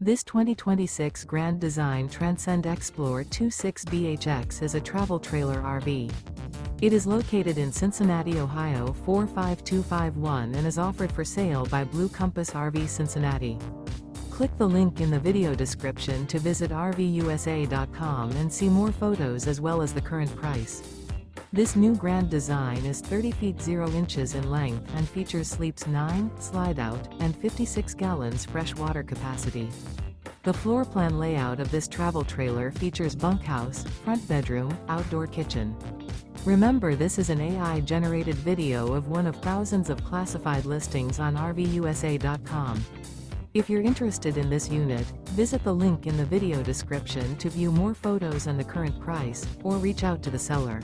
This 2026 Grand Design Transcend Xplor 26BHX is a travel trailer RV. It is located in Cincinnati, Ohio 45251 and is offered for sale by Blue Compass RV Cincinnati. Click the link in the video description to visit RVUSA.com and see more photos as well as the current price. This new Grand Design is 30 feet 0 inches in length and features sleeps 9, slide-out, and 56 gallons fresh water capacity. The floor plan layout of this travel trailer features bunkhouse, front bedroom, outdoor kitchen. Remember, this is an AI-generated video of one of thousands of classified listings on RVUSA.com. If you're interested in this unit, visit the link in the video description to view more photos and the current price, or reach out to the seller.